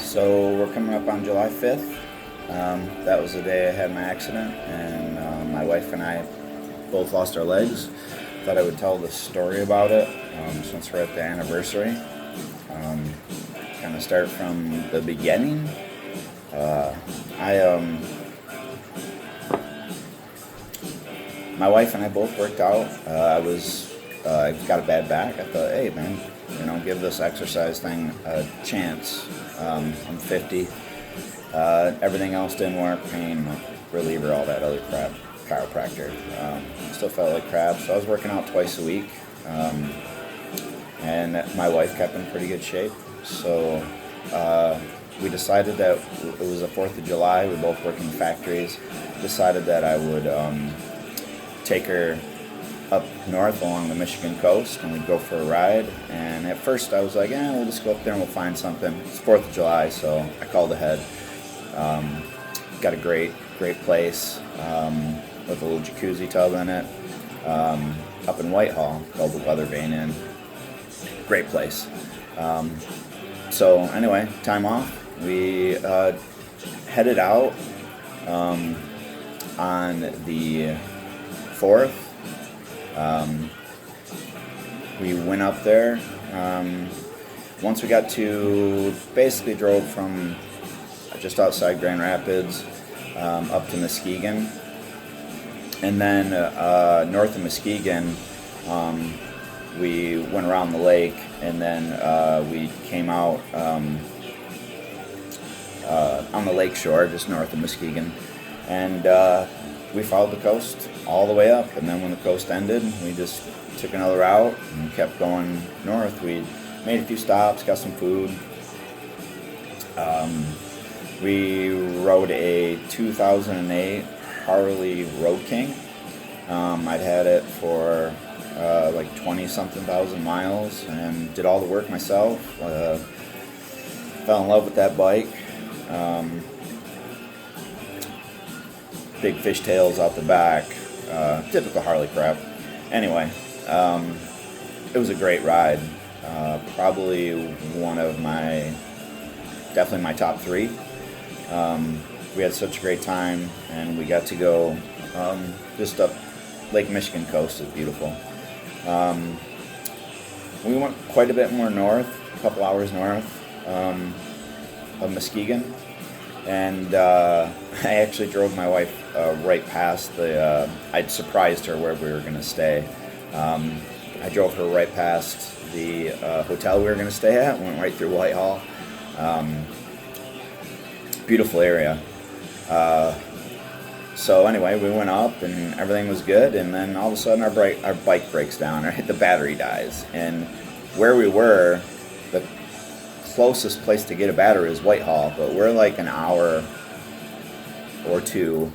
So we're coming up on July 5th. That was the day I had my accident, and my wife and I both lost our legs. Thought I would tell the story about it since we're at the anniversary. Kind of start from the beginning. I My wife and I both worked out. I got a bad back. I thought, hey man, give this exercise thing a chance. I'm 50. Everything else didn't work. Pain reliever, all that other crap. Chiropractor. Still felt like crap. So I was working out twice a week. And my wife kept in pretty good shape. So we decided that it was the 4th of July. We both work in factories. Decided that I would take her up north along the Michigan coast, and we'd go for a ride. And at first I was like, we'll just go up there and we'll find something. It's 4th of July, so I called ahead. Got a great place with a little jacuzzi tub in it up in Whitehall called the Weather Vane Inn. Great place. So anyway, time off. We headed out on the 4th. We went up there. Once we got to, basically drove from just outside Grand Rapids up to Muskegon. And then north of Muskegon, we went around the lake, and then we came out on the lake shore just north of Muskegon. And we followed the coast all the way up, and then when the coast ended, we just took another route and kept going north. We made a few stops, got some food. We rode a 2008 Harley Road King. I'd had it for like 20-something thousand miles and did all the work myself. Fell in love with that bike. Big fishtails out the back. Typical Harley crap. Anyway, it was a great ride. Probably definitely my top 3. We had such a great time, and we got to go just up Lake Michigan coast. Is beautiful. We went quite a bit more north, a couple hours north of Muskegon, and I actually drove my wife right past I'd surprised her where we were going to stay. I drove her right past the hotel we were going to stay at, went right through Whitehall. Beautiful area. So anyway, we went up and everything was good, and then all of a sudden our bike breaks down, right? The battery dies. And where we were, the closest place to get a battery is Whitehall, but we're like an hour or two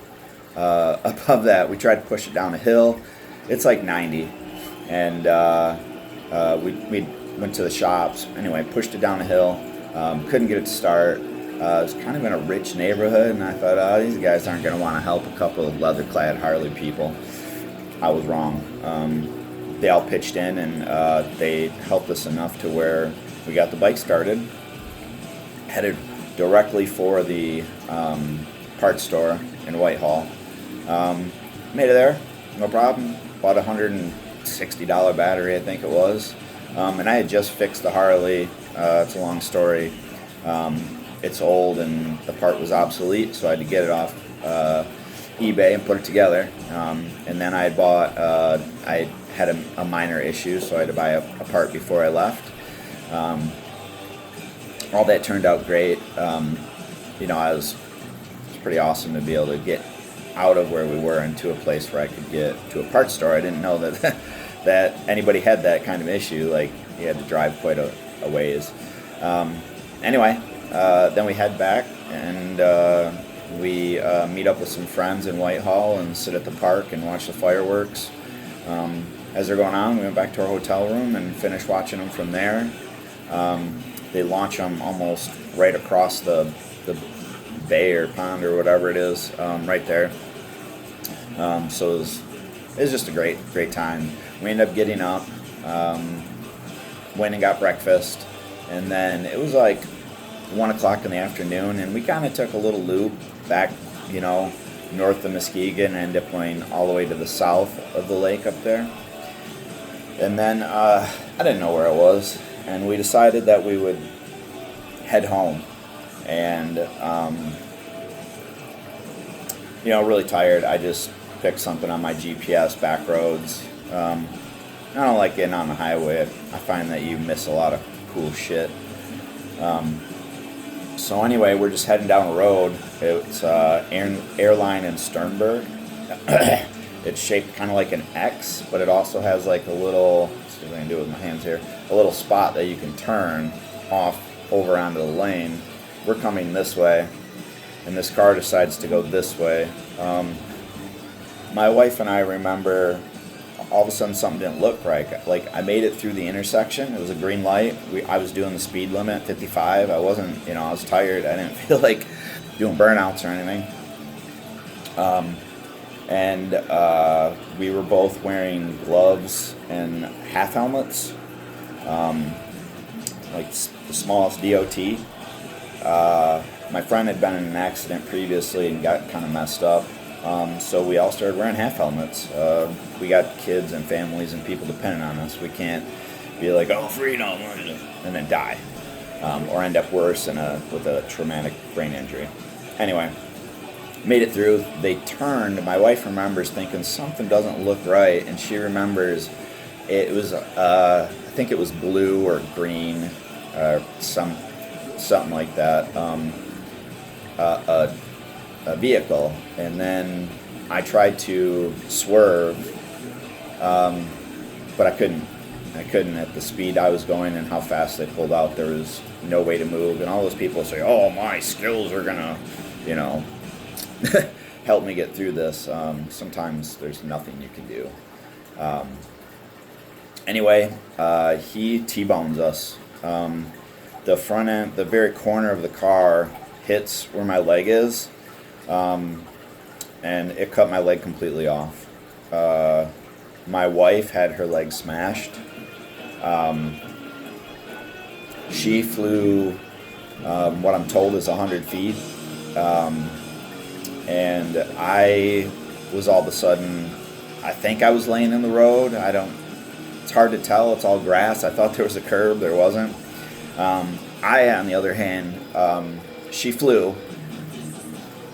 above that. We tried to push it down a hill. It's like 90. And we went to the shops. Anyway, pushed it down a hill. Couldn't get it to start. It was kind of in a rich neighborhood, and I thought, these guys aren't going to want to help a couple of leather-clad Harley people. I was wrong. They all pitched in, and they helped us enough to where we got the bike started. Headed directly for the parts store in Whitehall. Made it there, no problem. Bought a $160 battery, I think it was. And I had just fixed the Harley. It's a long story. It's old and the part was obsolete, so I had to get it off eBay and put it together. And then I had a minor issue, so I had to buy a part before I left. All that turned out great. It was pretty awesome to be able to get out of where we were into a place where I could get to a parts store. I didn't know that that anybody had that kind of issue. Like, you had to drive quite a ways. Anyway. Then we head back, and we meet up with some friends in Whitehall and sit at the park and watch the fireworks. As they're going on, we went back to our hotel room and finished watching them from there. They launch them almost right across the bay or pond or whatever it is, right there. So it was just a great time. We ended up getting up, went and got breakfast, and then it was like 1 o'clock in the afternoon, and we kind of took a little loop back, north of Muskegon, and ended up going all the way to the south of the lake up there. And then I didn't know where it was, and we decided that we would head home. And really tired. I just picked something on my GPS, back roads. I don't like getting on the highway. I find that you miss a lot of cool shit. So anyway, we're just heading down the road. It's Airline in Sternberg. It's shaped kind of like an X, but it also has like a little, let's see what I can do with my hands here, a little spot that you can turn off over onto the lane. We're coming this way, and this car decides to go this way. My wife and I remember all of a sudden something didn't look right. Like, I made it through the intersection. It was a green light. I was doing the speed limit, 55. I wasn't, I was tired. I didn't feel like doing burnouts or anything. And we were both wearing gloves and half helmets, like the smallest DOT. My friend had been in an accident previously and got kind of messed up. So we all started wearing half helmets. We got kids and families and people depending on us. We can't be like, oh, freedom, and then die, or end up worse with a traumatic brain injury. Anyway, made it through. They turned. My wife remembers thinking something doesn't look right, and she remembers it was, I think it was blue or green, or something like that. A vehicle, and then I tried to swerve, but I couldn't at the speed I was going and how fast they pulled out. There was no way to move, and all those people say, oh, my skills are gonna help me get through this. Sometimes there's nothing you can do. Anyway, he T-bones us. The front end, the very corner of the car hits where my leg is, and it cut my leg completely off. My wife had her leg smashed. She flew, what I'm told is 100 feet, and I was all of a sudden, I think I was laying in the road. It's hard to tell. It's all grass. I thought there was a curb. There wasn't. I, on the other hand, she flew,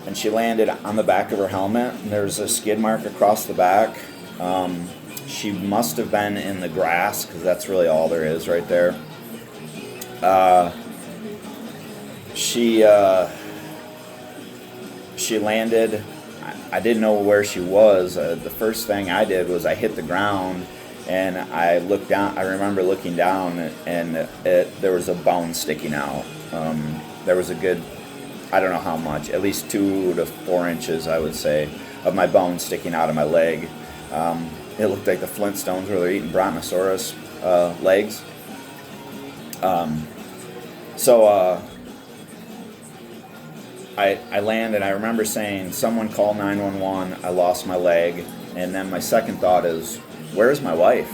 and she landed on the back of her helmet, and there's a skid mark across the back. She must have been in the grass, because that's really all there is right there. She landed. I didn't know where she was. The first thing I did was I hit the ground, and I looked down. I remember looking down, and there was a bone sticking out. There was a good, I don't know how much, at least 2 to 4 inches, I would say, of my bone sticking out of my leg. It looked like the Flintstones where they're eating brontosaurus legs. So I landed, and I remember saying, someone call 911, I lost my leg. And then my second thought is, where's my wife?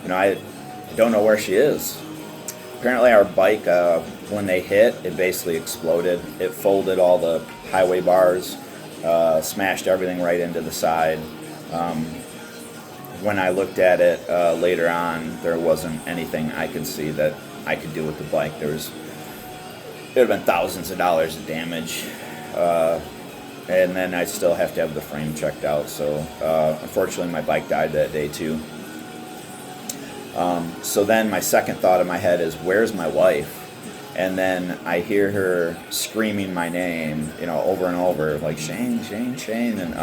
I don't know where she is. Apparently our bike, when they hit, it basically exploded. It folded all the highway bars, smashed everything right into the side. When I looked at it later on, there wasn't anything I could see that I could do with the bike. There would have been thousands of dollars of damage, and then I still have to have the frame checked out. So unfortunately, my bike died that day too. So then my second thought in my head is, where's my wife? And then I hear her screaming my name, over and over, like, Shane, Shane, Shane. And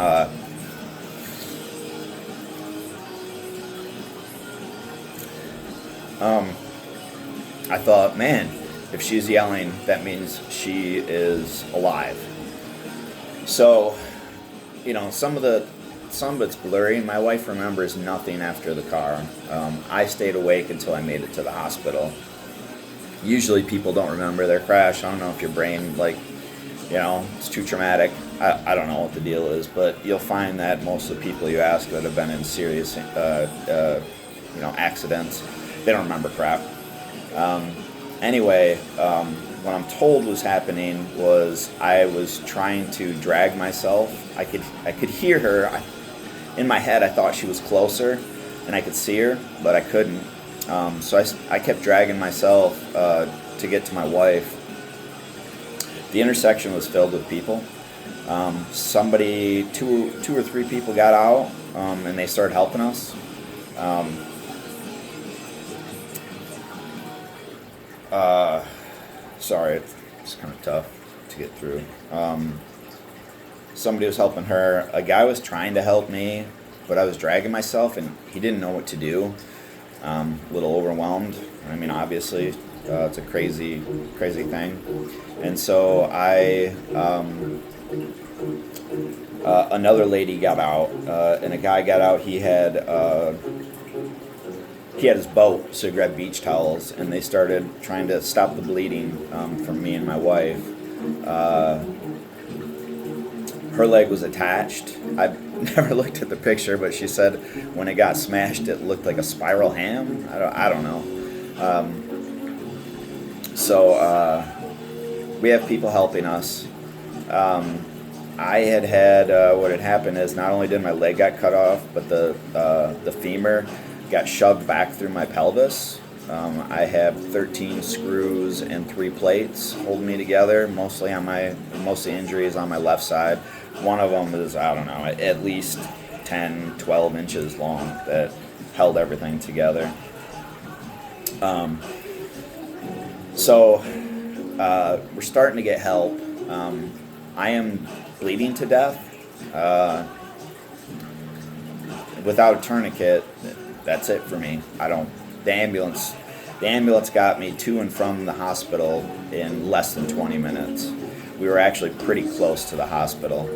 I thought, man, if she's yelling, that means she is alive. So, some of it's blurry. My wife remembers nothing after the car. I stayed awake until I made it to the hospital. Usually people don't remember their crash. I don't know if your brain, it's too traumatic. I don't know what the deal is, but you'll find that most of the people you ask that have been in serious, accidents, they don't remember crap. Anyway, what I'm told was happening was I was trying to drag myself. I could hear her. In my head, I thought she was closer, and I could see her, but I couldn't. So I kept dragging myself to get to my wife. The intersection was filled with people. Two or three people got out, and they started helping us. Sorry, it's kind of tough to get through. Somebody was helping her. A guy was trying to help me, but I was dragging myself, and he didn't know what to do. A little overwhelmed. I mean, obviously, it's a crazy thing. And so another lady got out, and a guy got out. He had his boat, so he grabbed beach towels, and they started trying to stop the bleeding from me and my wife. Her leg was attached. I've never looked at the picture, but she said when it got smashed, it looked like a spiral ham. I don't know. So we have people helping us. I had what had happened is not only did my leg get cut off, but the femur got shoved back through my pelvis. I have 13 screws and 3 plates holding me together. Most of the injuries on my left side. One of them is, I don't know, at least 10, 12 inches long that held everything together. So we're starting to get help. I am bleeding to death. Without a tourniquet, that's it for me. The ambulance got me to and from the hospital in less than 20 minutes. We were actually pretty close to the hospital.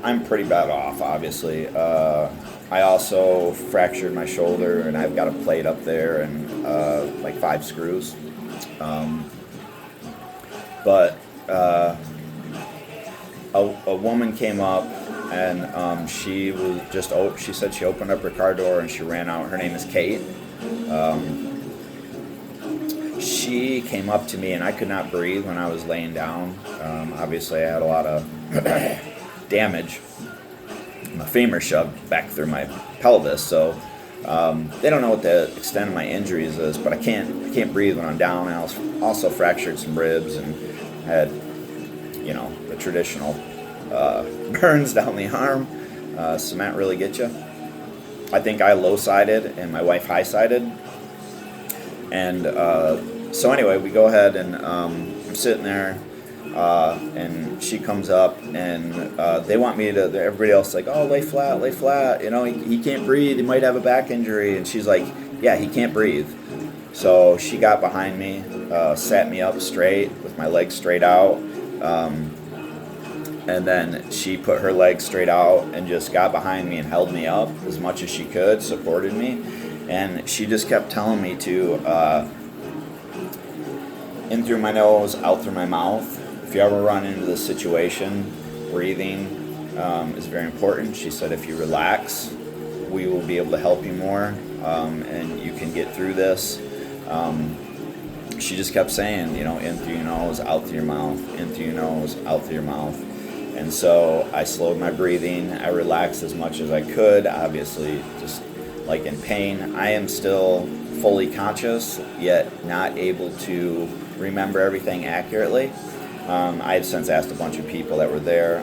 I'm pretty bad off, obviously. I also fractured my shoulder, and I've got a plate up there and like 5 screws. But a woman came up, and she said she opened up her car door and she ran out. Her name is Kate. She came up to me, and I could not breathe when I was laying down. Obviously, I had a lot of damage. My femur shoved back through my pelvis, so they don't know what the extent of my injuries is, but I can't breathe when I'm down. I also fractured some ribs and had, the traditional burns down the arm. Cement really gets you. I think I low-sided and my wife high-sided. And so anyway, we go ahead, and I'm sitting there, and she comes up, and they want me to, everybody else is like, oh, lay flat, he can't breathe, he might have a back injury. And she's like, yeah, he can't breathe. So she got behind me, sat me up straight with my legs straight out, and then she put her legs straight out and just got behind me and held me up as much as she could, supported me. And she just kept telling me to in through my nose, out through my mouth. If you ever run into this situation, breathing is very important. She said if you relax, we will be able to help you more, and you can get through this. She just kept saying, in through your nose, out through your mouth, in through your nose, out through your mouth. And so I slowed my breathing. I relaxed as much as I could, obviously just like in pain. I am still fully conscious, yet not able to remember everything accurately. I have since asked a bunch of people that were there.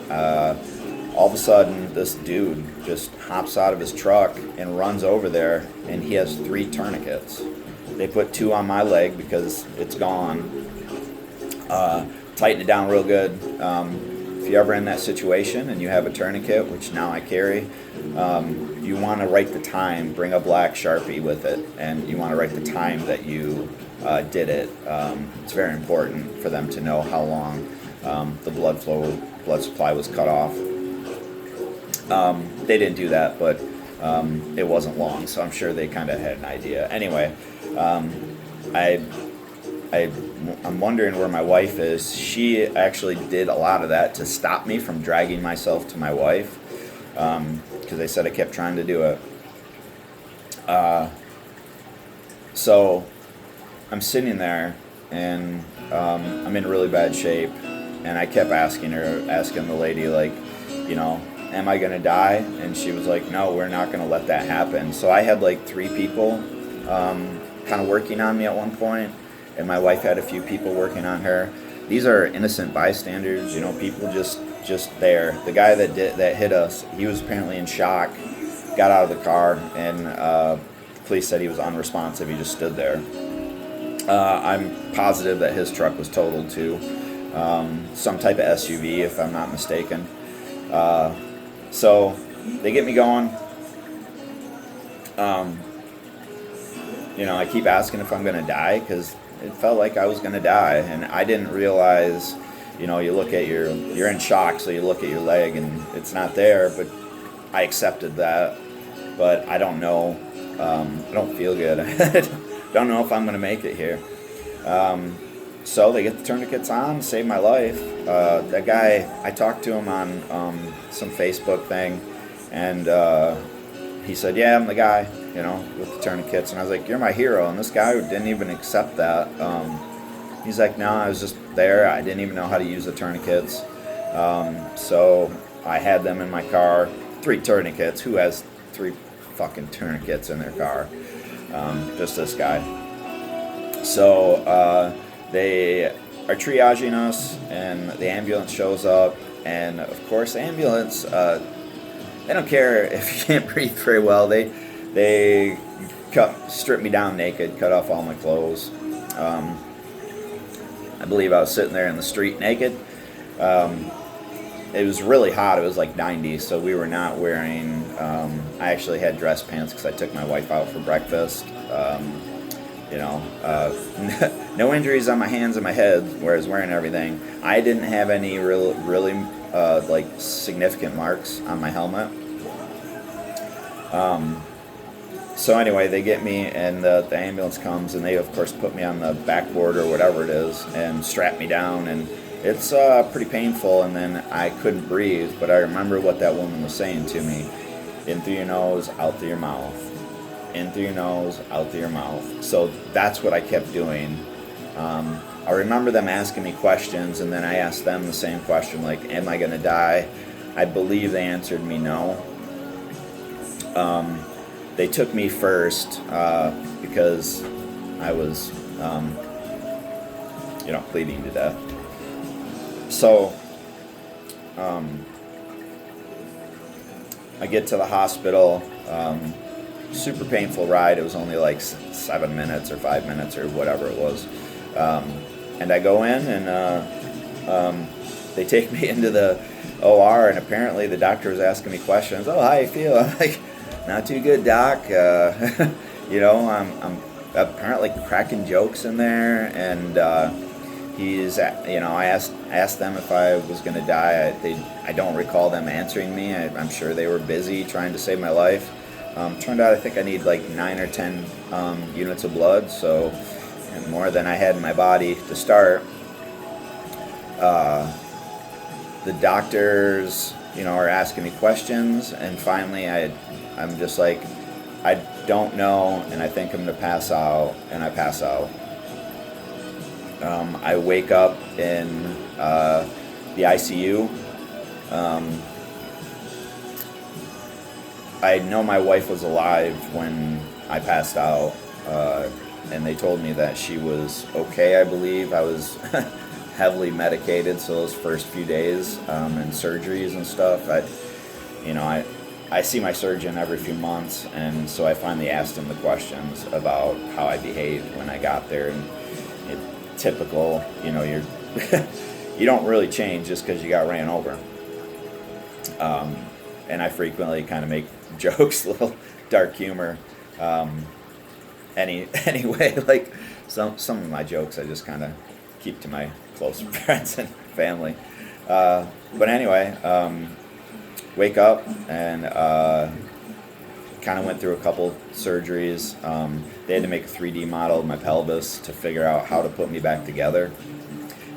All of a sudden, this dude just hops out of his truck and runs over there, and he has 3 tourniquets. They put 2 on my leg because it's gone. Tighten it down real good. If you're ever in that situation and you have a tourniquet, which now I carry, you want to write the time, bring a black Sharpie with it, and you want to write the time that you did it. It's very important for them to know how long the blood supply was cut off. They didn't do that, but it wasn't long, so I'm sure they kind of had an idea. Anyway, I'm wondering where my wife is. She actually did a lot of that to stop me from dragging myself to my wife. because they said I kept trying to do it. So I'm sitting there, and I'm in really bad shape, and I kept asking the lady, like, am I going to die? And she was like, no, we're not going to let that happen. So I had like 3 people kind of working on me at one point, and my wife had a few people working on her. These are innocent bystanders, people just there. The guy that hit us, he was apparently in shock, got out of the car, and the police said he was unresponsive. He just stood there. I'm positive that his truck was totaled too. Some type of SUV, if I'm not mistaken. So they get me going. I keep asking if I'm going to die, because it felt like I was going to die. And I didn't realize, you look at you're in shock, so you look at your leg and it's not there. But I accepted that. But I don't know. I don't feel good. Don't know if I'm going to make it here. So they get the tourniquets on, save my life. That guy, I talked to him on some Facebook thing, and he said, yeah, I'm the guy, with the tourniquets. And I was like, you're my hero. And this guy didn't even accept that. He's like, no, I was just there. I didn't even know how to use the tourniquets. So I had them in my car. 3 tourniquets. Who has 3 fucking tourniquets in their car? Just this guy. So they are triaging us, and the ambulance shows up. And of course, the ambulance, they don't care if you can't breathe very well. They stripped me down naked, cut off all my clothes. I believe I was sitting there in the street naked. It was really hot. It was like 90, so we were not wearing. I actually had dress pants because I took my wife out for breakfast. No injuries on my hands and my head where I was wearing everything. I didn't have any really significant marks on my helmet. So anyway, they get me, and the ambulance comes, and they of course put me on the backboard or whatever it is and strap me down, and it's pretty painful. And then I couldn't breathe, but I remember what that woman was saying to me: in through your nose, out through your mouth. In through your nose, out through your mouth. So that's what I kept doing. I remember them asking me questions, and then I asked them the same question, like, am I going to die? I believe they answered me no. They took me first because I was, bleeding to death. So I get to the hospital. Super painful ride. It was only like 7 minutes or 5 minutes or whatever it was. And I go in, and they take me into the OR, and apparently the doctor was asking me questions. Oh, how you feel? I'm like, not too good, doc. I'm apparently cracking jokes in there, and I asked them if I was going to die. I don't recall them answering me. I'm sure they were busy trying to save my life. Turned out I think I need like 9 or 10 units of blood, so more than I had in my body to start. The doctors, are asking me questions, and finally I'm just like, I don't know, and I think I'm gonna pass out, and I pass out. I wake up in the ICU. I know my wife was alive when I passed out, and they told me that she was okay, I believe. I was heavily medicated, so those first few days, and surgeries and stuff, I see my surgeon every few months, and so I finally asked him the questions about how I behaved when I got there, and typical, you're you don't really change just because you got ran over. And I frequently kind of make jokes, little dark humor. Anyway, like some of my jokes I just kind of keep to my close friends and family. But anyway, wake up and kind of went through a couple surgeries. They had to make a 3D model of my pelvis to figure out how to put me back together.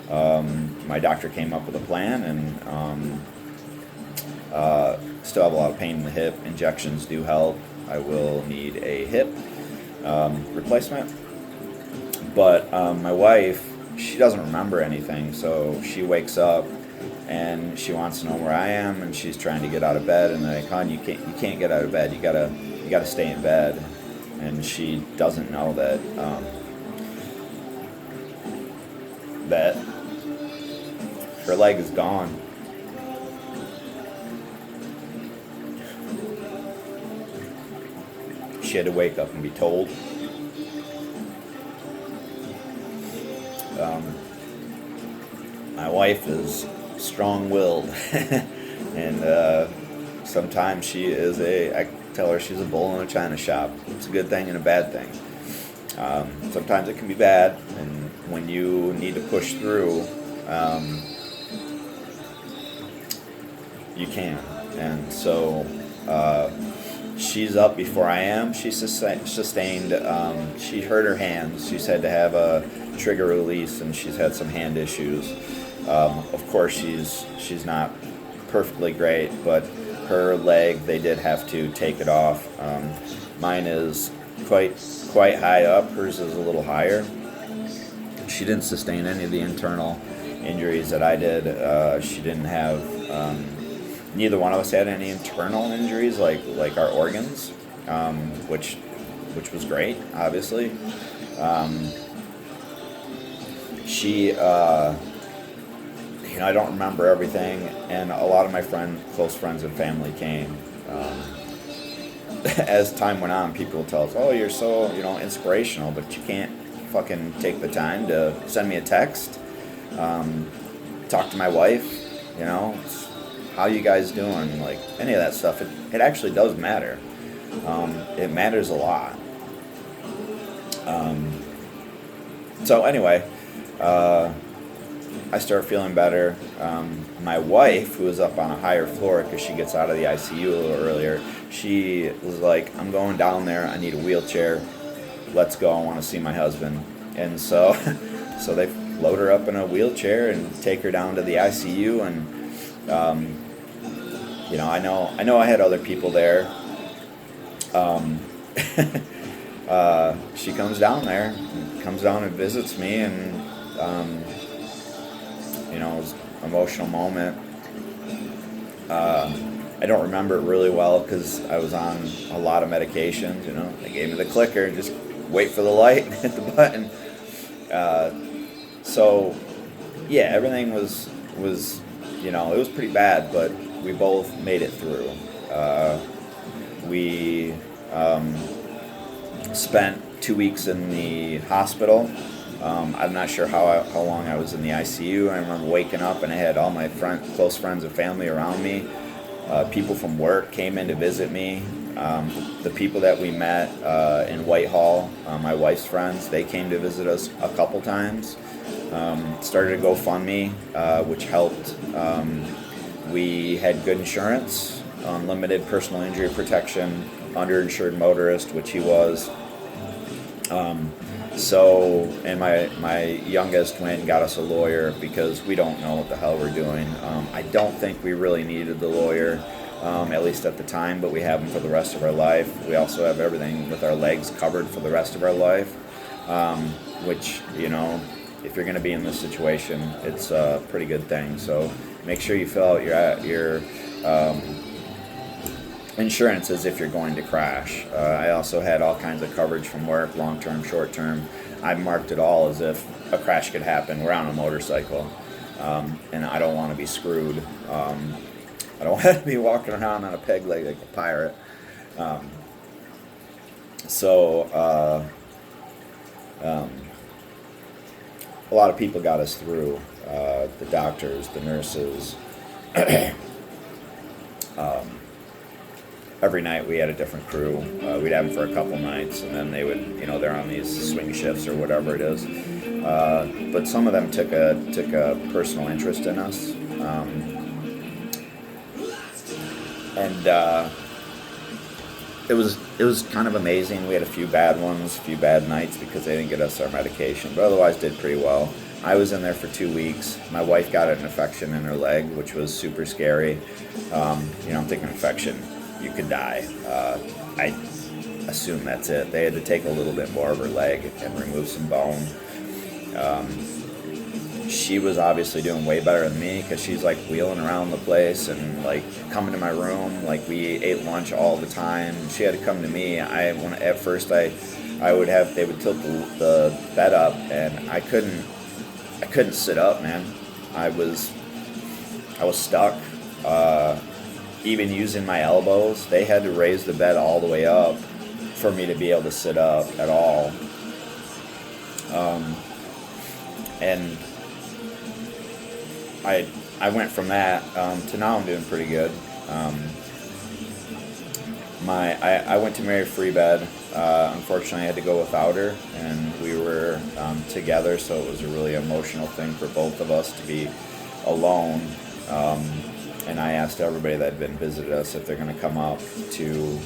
My doctor came up with a plan, and Still have a lot of pain in the hip. Injections do help. I will need a hip replacement. But my wife, she doesn't remember anything, so she wakes up and she wants to know where I am, and she's trying to get out of bed, and I'm like, hon, you can't get out of bed. You gotta stay in bed. And she doesn't know that that her leg is gone. She had to wake up and be told. My wife is strong-willed, and sometimes she is I tell her she's a bull in a china shop. It's a good thing and a bad thing. Sometimes it can be bad, and when you need to push through, you can. And so she's up before I am. She sustained, she hurt her hands. She's had to have a trigger release, and she's had some hand issues. Of course, she's not perfectly great, but her leg, they did have to take it off. Mine is quite high up. Hers is a little higher. She didn't sustain any of the internal injuries that I did. She didn't have. Neither one of us had any internal injuries like our organs, which was great, obviously. She. I don't remember everything, and a lot of my close friends and family came. As time went on, people would tell us, "Oh, you're so inspirational," but you can't fucking take the time to send me a text, talk to my wife. How you guys doing? Like any of that stuff. It actually does matter. It matters a lot. So anyway. I start feeling better. My wife, who was up on a higher floor because she gets out of the ICU a little earlier, she was like, "I'm going down there. I need a wheelchair. Let's go. I want to see my husband." And so they load her up in a wheelchair and take her down to the ICU. And I know I had other people there. She comes down there, comes down and visits me, and it was an emotional moment. I don't remember it really well because I was on a lot of medications. They gave me the clicker, just wait for the light and hit the button. So yeah, everything was it was pretty bad, but we both made it through. We spent 2 weeks in the hospital. I'm not sure how long I was in the ICU. I remember waking up and I had all my close friends and family around me. People from work came in to visit me. The people that we met in Whitehall, my wife's friends, they came to visit us a couple times. Started a GoFundMe, which helped. We had good insurance, unlimited personal injury protection, underinsured motorist, which he was. And my youngest went and got us a lawyer because we don't know what the hell we're doing. I don't think we really needed the lawyer, at least at the time, but we have him for the rest of our life. We also have everything with our legs covered for the rest of our life, which, if you're going to be in this situation, it's a pretty good thing. So make sure you fill out your insurance as if you're going to crash. I also had all kinds of coverage from work, long-term, short-term. I marked it all as if a crash could happen. We're on a motorcycle, and I don't want to be screwed. I don't want to be walking around on a peg leg like a pirate. A lot of people got us through, the doctors, the nurses. Every night we had a different crew. We'd have them for a couple nights, and then they would, they're on these swing shifts or whatever it is. But some of them took a personal interest in us, and it was kind of amazing. We had a few bad ones, a few bad nights because they didn't get us our medication, but otherwise did pretty well. I was in there for 2 weeks. My wife got an infection in her leg, which was super scary. I'm thinking infection, you could die. I assume that's it. They had to take a little bit more of her leg and remove some bone. She was obviously doing way better than me because she's like wheeling around the place and like coming to my room. Like we ate lunch all the time. She had to come to me. At first they would tilt the bed up and I couldn't sit up, man. I was stuck. Even using my elbows, they had to raise the bed all the way up for me to be able to sit up at all. And I went from that to now I'm doing pretty good. I went to Mary Free Bed. Unfortunately, I had to go without her, and we were together, so it was a really emotional thing for both of us to be alone. And I asked everybody that had been visited us if they're going to come up to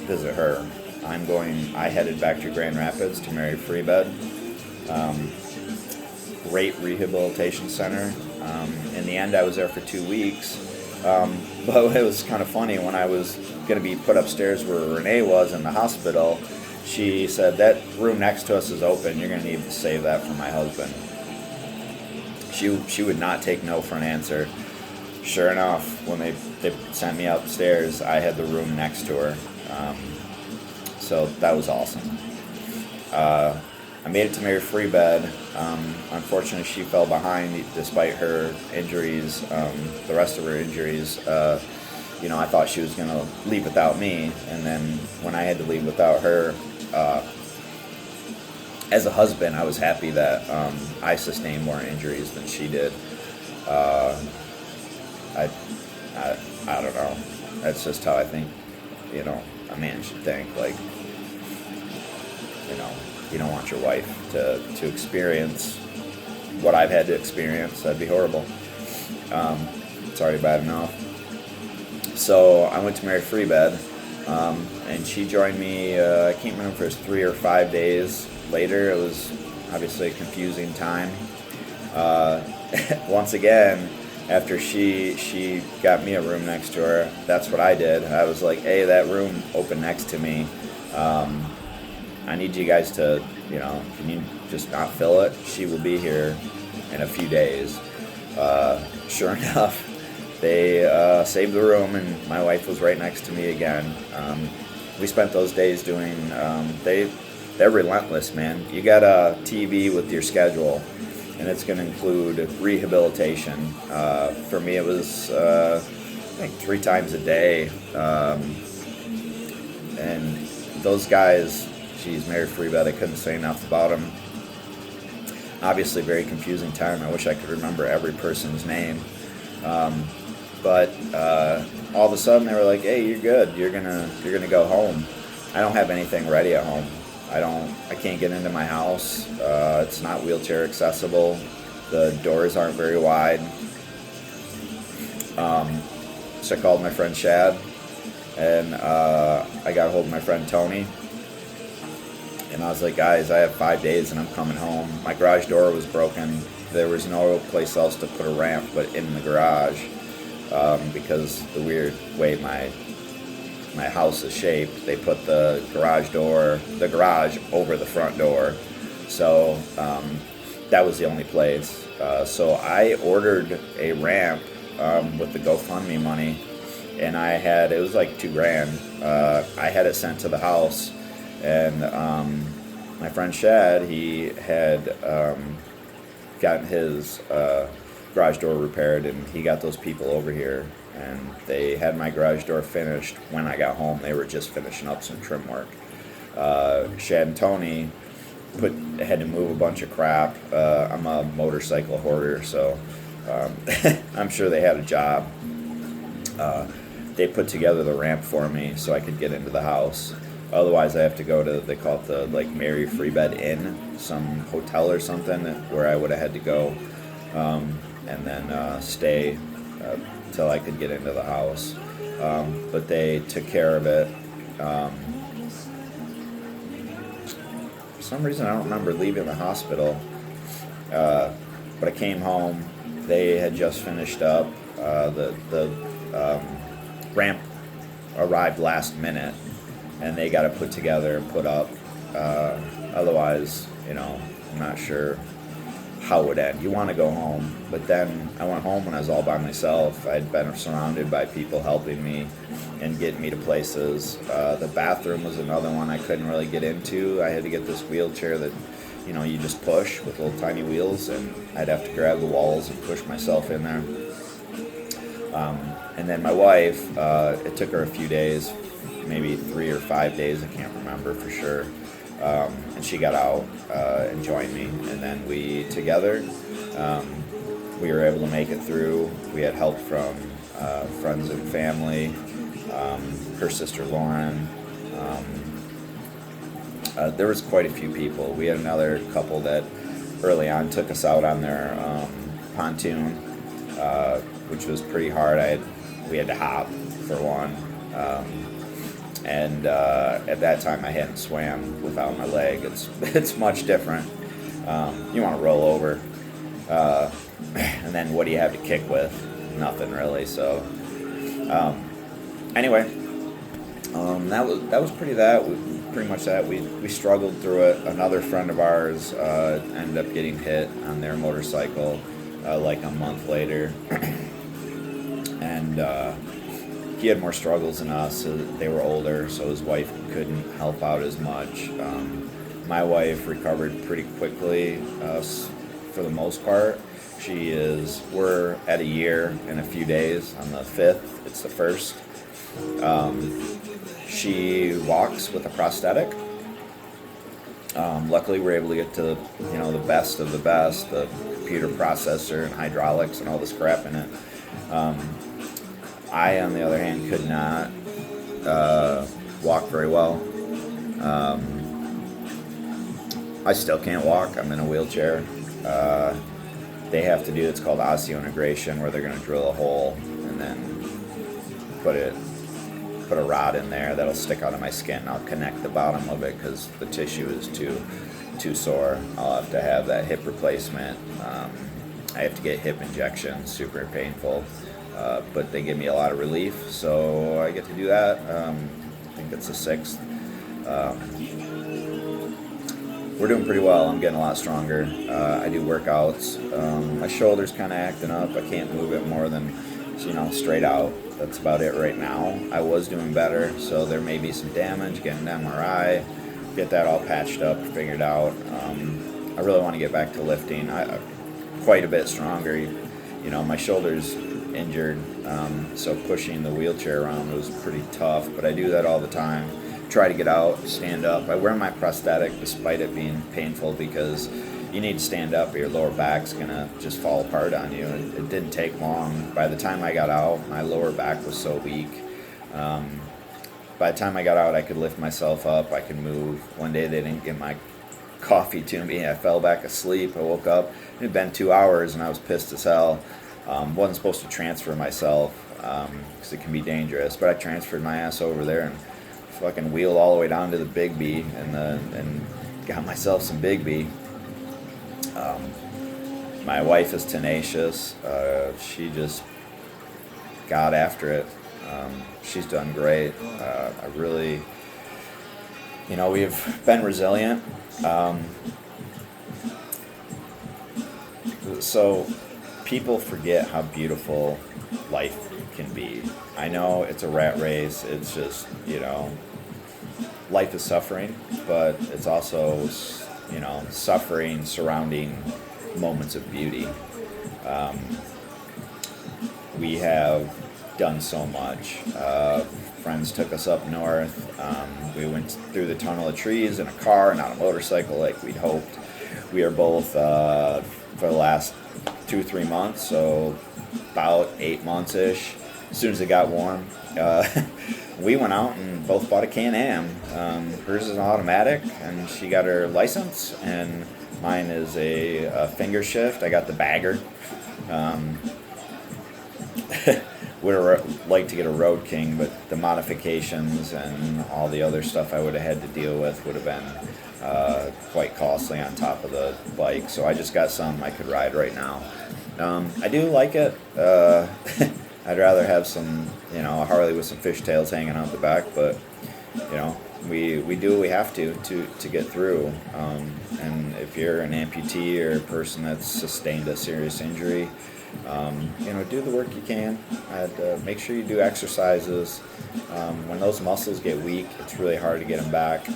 visit her. I headed back to Grand Rapids to Mary Free Bed. Great rehabilitation center. In the end, I was there for 2 weeks. But it was kind of funny when I was going to be put upstairs where Renee was in the hospital. She said, that room next to us is open. You're going to need to save that for my husband. She would not take no for an answer. Sure enough, when they sent me upstairs, I had the room next to her. So that was awesome. I made it to Mary Free Bed. Unfortunately, she fell behind despite her injuries, the rest of her injuries. I thought she was going to leave without me, and then when I had to leave without her, as a husband, I was happy that I sustained more injuries than she did. I don't know. That's just how I think, a man should think. Like, you don't want your wife to experience what I've had to experience. That'd be horrible. It's already bad enough. So I went to Mary Free Bed, and she joined me. I can't remember if it was 3 or 5 days later. It was obviously a confusing time. Once again, after she got me a room next to her, that's what I did. I was like, hey, that room open next to me. I need you guys to, can you just not fill it? She will be here in a few days. Sure enough, they saved the room, and my wife was right next to me again. We spent those days doing, they're relentless, man. You got a TV with your schedule, and it's going to include rehabilitation. For me, it was, I think 3 times a day. And those guys, geez, Mary Free Bed, I couldn't say enough about them. Obviously, very confusing time. I wish I could remember every person's name. But all of a sudden, they were like, "Hey, you're good. You're gonna go home." I don't have anything ready at home. I can't get into my house. It's not wheelchair accessible. The doors aren't very wide. So I called my friend Shad, and I got a hold of my friend Tony. And I was like, guys, I have 5 days and I'm coming home. My garage door was broken. There was no place else to put a ramp but in the garage, because the weird way my house is shaped. They put the garage over the front door. So that was the only place. So I ordered a ramp with the GoFundMe money, and it was like $2,000. I had it sent to the house. And my friend Shad, he had gotten his garage door repaired, and he got those people over here, and they had my garage door finished when I got home. They were just finishing up some trim work. Shad and Tony had to move a bunch of crap. I'm a motorcycle hoarder, so I'm sure they had a job. They put together the ramp for me so I could get into the house. Otherwise, I have to go to, they call it the Mary Free Bed Inn, some hotel or something, where I would have had to go, and then stay until I could get into the house. But they took care of it. For some reason, I don't remember leaving the hospital. But I came home. They had just finished up. The ramp arrived last minute, and they got it put together and put up. Otherwise, I'm not sure how it would end. You want to go home, but then I went home when I was all by myself. I'd been surrounded by people helping me and getting me to places. The bathroom was another one I couldn't really get into. I had to get this wheelchair that you just push with little tiny wheels, and I'd have to grab the walls and push myself in there. And then my wife, it took her a few days, maybe 3 or 5 days, I can't remember for sure. And she got out and joined me, and then we together, we were able to make it through. We had help from friends and family, her sister Lauren. There was quite a few people. We had another couple that early on took us out on their pontoon, which was pretty hard. We had to hop for one. And at that time I hadn't swam without my leg. It's much different. You want to roll over, and then what do you have to kick with? Nothing really. So anyway, that was pretty much that. We struggled through it. Another friend of ours ended up getting hit on their motorcycle like a month later, and he had more struggles than us. They were older, so his wife couldn't help out as much. My wife recovered pretty quickly for the most part. We're at a year in a few days. On the 5th, it's the 1st. She walks with a prosthetic. Luckily, we're able to get to the best of the best, the computer processor and hydraulics and all this crap in it. I, on the other hand, could not walk very well. I still can't walk. I'm in a wheelchair. They have to do, it's called osseointegration, where they're going to drill a hole and then put a rod in there that'll stick out of my skin. I'll connect the bottom of it because the tissue is too sore. I'll have to have that hip replacement. I have to get hip injections, super painful. But they give me a lot of relief, so I get to do that. I think it's the 6th. We're doing pretty well. I'm getting a lot stronger. I do workouts. My shoulder's kind of acting up. I can't move it more than straight out. That's about it right now. I was doing better, so there may be some damage. Get an MRI, get that all patched up, figured out. I really want to get back to lifting. I'm quite a bit stronger. My shoulder's injured, so pushing the wheelchair around was pretty tough, but I do that all the time. Try to get out, stand up. I wear my prosthetic despite it being painful because you need to stand up or your lower back's gonna just fall apart on you. It didn't take long. By the time I got out, my lower back was so weak. By the time I got out, I could lift myself up, I could move. One day they didn't get my coffee to me. I fell back asleep. I woke up. It had been 2 hours and I was pissed as hell. Wasn't supposed to transfer myself because it can be dangerous, but I transferred my ass over there and fucking wheeled all the way down to the Big B and got myself some Big B. My wife is tenacious. She just got after it. She's done great. I really, we've been resilient. So people forget how beautiful life can be. I know it's a rat race. It's just, life is suffering, but it's also, suffering surrounding moments of beauty. We have done so much. Friends took us up north. We went through the tunnel of trees in a car, not a motorcycle like we'd hoped. We are both, for the last 2-3 months, so about 8 months-ish, as soon as it got warm, we went out and both bought a Can-Am. Hers is an automatic, and she got her license, and mine is a finger shift. I got the bagger. would have liked to get a Road King, but the modifications and all the other stuff I would have had to deal with would have been quite costly on top of the bike. So I just got something I could ride right now. I do like it. I'd rather have some, a Harley with some fishtails hanging out the back, but we do what we have to get through. And if you're an amputee or a person that's sustained a serious injury, do the work you can. And make sure you do exercises. When those muscles get weak, it's really hard to get them back.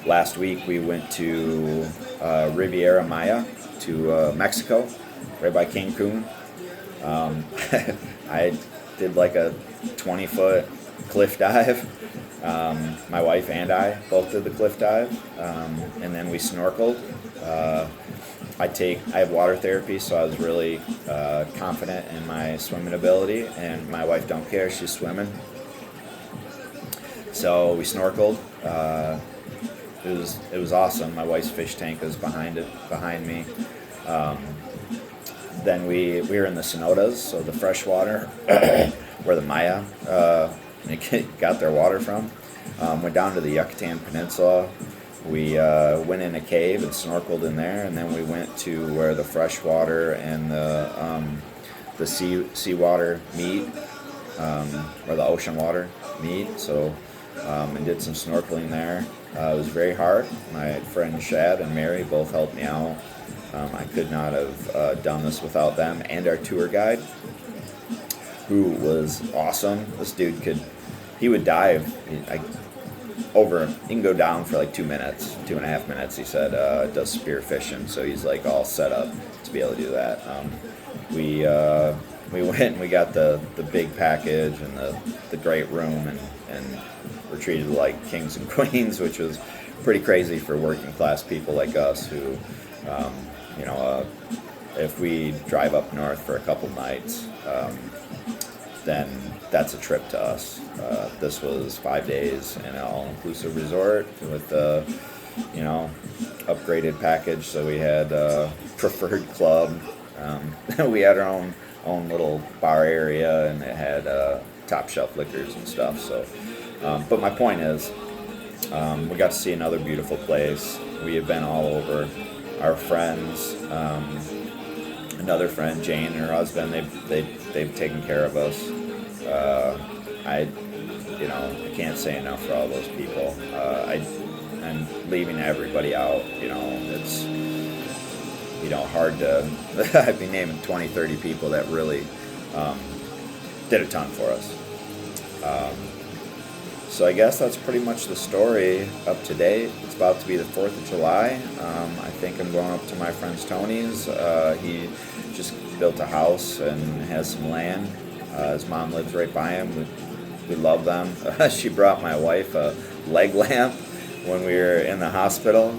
Last week we went to Riviera Maya to Mexico, right by Cancun. I did like a 20-foot cliff dive. My wife and I both did the cliff dive, and then we snorkeled. I have water therapy, so I was really confident in my swimming ability, and my wife don't care, she's swimming. So we snorkeled. It was awesome. My wife's fish tank was behind me. Then we were in the cenotes, so the freshwater, where the Maya got their water from. Went down to the Yucatan Peninsula. We went in a cave and snorkeled in there, and then we went to where the freshwater and the seawater meet, or the ocean water meet. So and did some snorkeling there. It was very hard. My friend Shad and Mary both helped me out. I could not have done this without them, and our tour guide, who was awesome. This dude he would dive. He can go down for like 2 minutes, 2.5 minutes. He said does spear fishing, so he's like all set up to be able to do that. We went and we got the big package and the great room, and were treated like kings and queens, which was pretty crazy for working class people like us who, if we drive up north for a couple nights, then that's a trip to us. This was 5 days in an all-inclusive resort with upgraded package. So we had preferred club. We had our own little bar area, and it had top shelf liquors and stuff. So, but my point is, we got to see another beautiful place. We have been all over. Our friends, another friend, Jane and her husband, they've taken care of us. I can't say enough for all those people. I'm leaving everybody out. It's hard to. I'd be naming 20, 30 people that really did a ton for us. So I guess that's pretty much the story up to date. It's about to be the 4th of July. I think I'm going up to my friend's Tony's. He just built a house and has some land. His mom lives right by him. We love them. She brought my wife a leg lamp when we were in the hospital.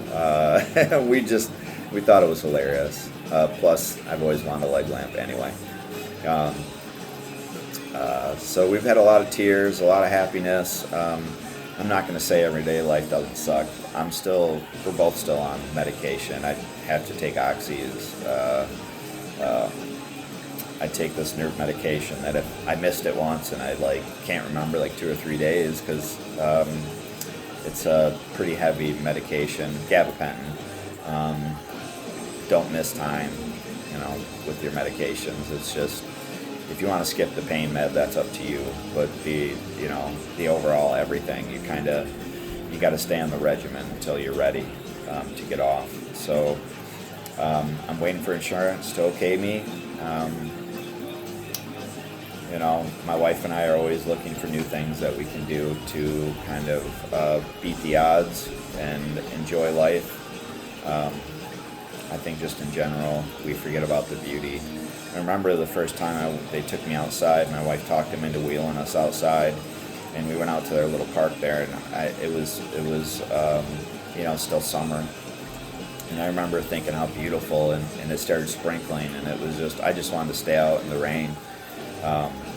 We thought it was hilarious. Plus, I've always wanted a leg lamp anyway. So we've had a lot of tears, a lot of happiness. I'm not going to say everyday life doesn't suck. We're both still on medication. I have to take oxys. I take this nerve medication that if I missed it once and I can't remember 2 or 3 days because it's a pretty heavy medication, gabapentin. Don't miss time, with your medications. It's just, if you want to skip the pain med, that's up to you. But the overall everything, you got to stay on the regimen until you're ready to get off. So I'm waiting for insurance to okay me. My wife and I are always looking for new things that we can do to kind of beat the odds and enjoy life. I think just in general, we forget about the beauty. I remember the first time they took me outside, my wife talked them into wheeling us outside, and we went out to their little park there, and it was still summer. And I remember thinking how beautiful, and it started sprinkling, and it was just, I just wanted to stay out in the rain.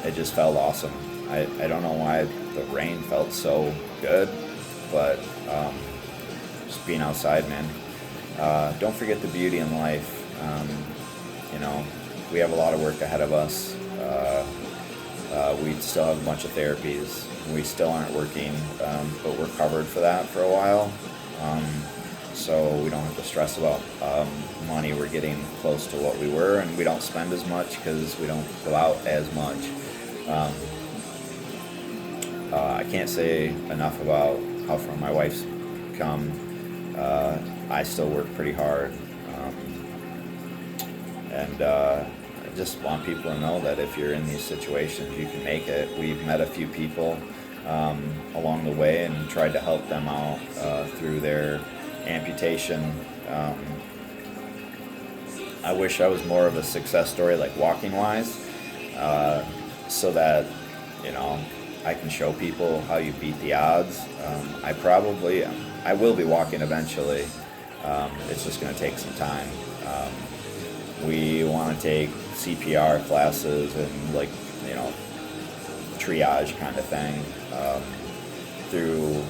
It just felt awesome. I don't know why the rain felt so good, but just being outside, man. Don't forget the beauty in life. we have a lot of work ahead of us. We still have a bunch of therapies. We still aren't working, but we're covered for that for a while. So we don't have to stress about money. We're getting close to what we were, and we don't spend as much because we don't go out as much. I can't say enough about how far my wife's come. I still work pretty hard, and I just want people to know that if you're in these situations, you can make it. We've met a few people along the way and tried to help them out through their amputation. I wish I was more of a success story, like walking wise, so that, you know, I can show people how you beat the odds. I will be walking eventually. It's just going to take some time. We want to take CPR classes and, like, you know, triage kind of thing through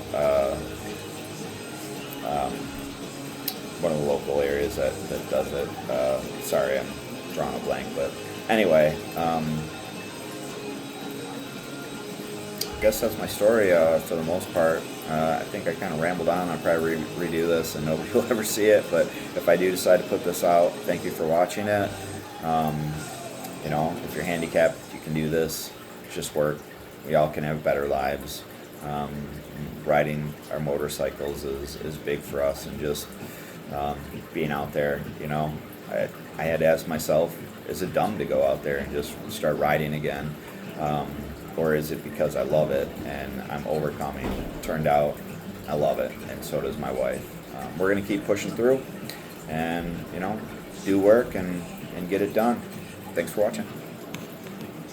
one of the local areas that does it. Sorry, I'm drawing a blank, but anyway, I guess that's my story for the most part. I think I kind of rambled on. I'll probably redo this and nobody will ever see it, but if I do decide to put this out, thank you for watching it. You know, if you're handicapped, you can do this. Just work. We all can have better lives. Riding our motorcycles is big for us, and just being out there, you know. I had to ask myself, is it dumb to go out there and just start riding again? Or is it because I love it and I'm overcoming? Turned out I love it, and so does my wife. We're going to keep pushing through and, you know, do work and get it done. Thanks for watching.